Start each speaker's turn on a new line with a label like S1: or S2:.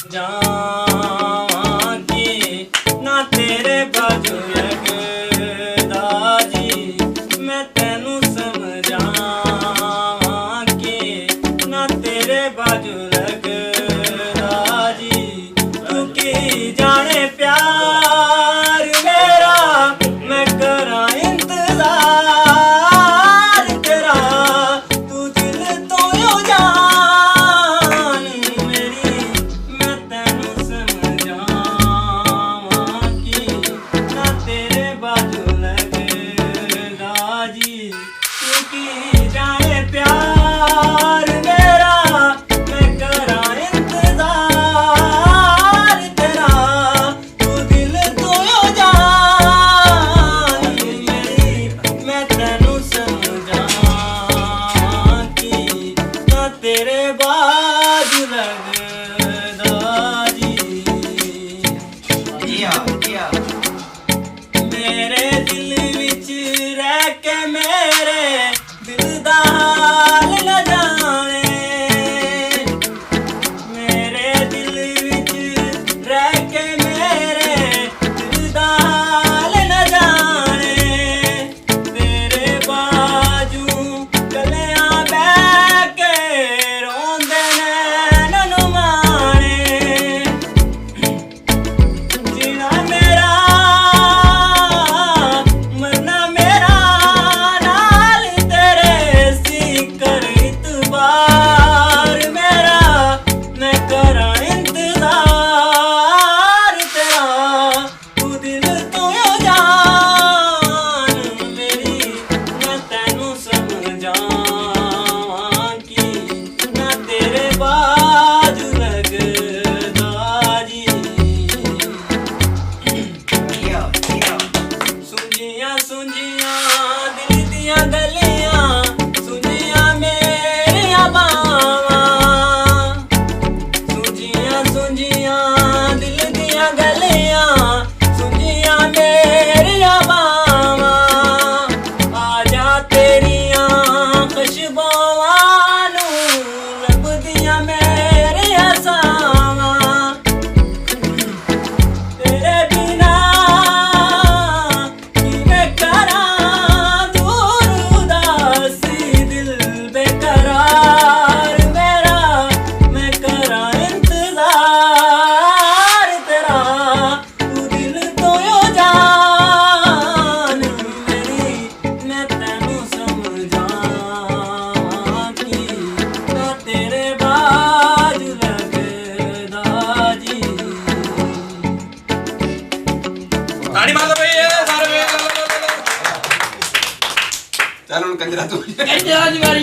S1: ਜਾਵਾਂ ਕਿ ਨਾ ਤੇਰੇ ਬਾਝੋਂ ਲੱਗਦਾ ਜੀ, ਮੈਂ ਤੈਨੂੰ ਸਮਝਾਵਾਂ ਕਿ ਨਾ ਤੇਰੇ ਬਾਝੋਂ ਲੱਗਦਾ ਜੀ। ਤੂੰ ਕੀ ਜਾਣੇ ਪਿਆਰ ਮੇਰਾ, ਮੈਂ ਕਰਾਂ ਇੰਤਜ਼ਾਰ ਤੇਰਾ, ਤੂੰ ਦਿਲ ਤੋਂ ਓ ਜਾਨ ਮੇਰੀ, ਮੈਂ ਤੈਨੂੰ ਸਮਝਾਵਾਂ ਕਿ ਨਾ ਤੇਰੇ ਬਾਝੋਂ ਲੱਗਦਾ ਜੀ। ਤੂੰ ਕੀ ਜਾਣੇ ਪਿਆਰ ਮੇਰਾ, ਮੈਂ ਕਰਾਂ ਇੰਤਜ਼ਾਰ ਤੇਰਾ, ਤੂੰ ਦਿਲ ਤੋਂ ਓ ਜਾਨ ਮੇਰੀ, ਮੈਂ ਤੈਨੂੰ ਸਮਝਾਵਾਂ ਕਿ ਨਾ ਤੇਰੇ ਬਾਝੋਂ ਲੱਗਦਾ ਜੀ। ਮੇਰੇ ਦਿਲ ਵਿੱਚ ਰਹਿ ਕੇ ਮੇਰੇ ਦਿਲ ਦਾ ਹਾਲ ਨਾ ਜਾਣੇ, ਮੇਰੇ ਦਿਲ ਵਿੱਚ ਰਹਿ ਕੇ ਮੇਰੇ ਦਿਲ ਦਾ ਹਾਲ ਨਾ ਜਾਣੇ, ਤੇਰੇ ਬਾਝੋਂ ਗਲਿਆਂ ਬਹਿ ਕੇ ਰੋਂਦੇ ਨੈਣ ਨੂੰ ਮਾਣੇ, ਜੀਣਾ ਮੇਰਾ ਮਰਨਾ ਮੇਰਾ ਨਾਲ ਤੇਰੇ ਸੀ, ਕਰ ਇਤਬਾਰ ਮੇਰਾ, ਮੈਂ ਕਰਾਂ ਇੰਤਜ਼ਾਰ ਤੇਰਾ, ਤੂੰ ਦਿਲ ਤੋਂ ਓ ਜਾਨ ਮੇਰੀ, ਮੈਂ ਤੈਨੂੰ ਸਮਝਾਵਾਂ ਕਿ ਨਾ ਤੇਰੇ ਬਾਝੋਂ ਲੱਗਦਾ ਜੀ। ਸੁੰਝੀਆਂ ਸੁੰਝੀਆਂ ਦਿਲ ਦੀਆਂ ਗਲੀਆਂ, ਸੁੰਝੀਆਂ ਮੇਰੀਆਂ ਬਾਵਾਂ, ਸੁੰਝੀਆਂ ਸੁੰਝੀਆਂ ਦਿਲ ਦੀਆਂ ਗਲੀਆਂ, ਸੁੰਝੀਆਂ ਮੇਰੀਆਂ ਬਾਵਾਂ, ਆ ਜਾ ਤੇਰੀਆਂ ਖੁਸ਼ਬੂਆਂ ਨੂੰ ਲੱਭਦੀਆਂ ਮੇਰੀਆਂ ਸਾਵਾਂ, ਤੇਰੇ ਬਿਨਾ ਕਿਵੇਂ ਕਰਾਂ ਦੂਰ ਉਦਾਸੀ, ਦਿਲ ਬੇਕਰਾਰ ਮੇਰਾ, ਮੈਂ ਕਰਾਂ ਇੰਤਜ਼ਾਰ ਤੇਰਾ, ਤੂੰ ਦਿਲ ਤੋਂ ਓ ਜਾਨ ਮੇਰੀ, ਮੈਂ ਤੈਨੂੰ ਸਮਝਾਵਾਂ ਕਿ ਨਾ ਤੇਰੇ ਬਾਝੋਂ ਲੱਗਦਾ ਜੀ।
S2: ਤਾੜੀ ਮਾਰ ਲਓ ਬਈ ਇਹ ਸਾਰੇ
S3: ਚੱਲ ਹੁਣ ਕੰਜਰਾ ਤੂੰ
S4: ਕਹਿੰਦੇ ਅੱਜ ਵਾਰੀ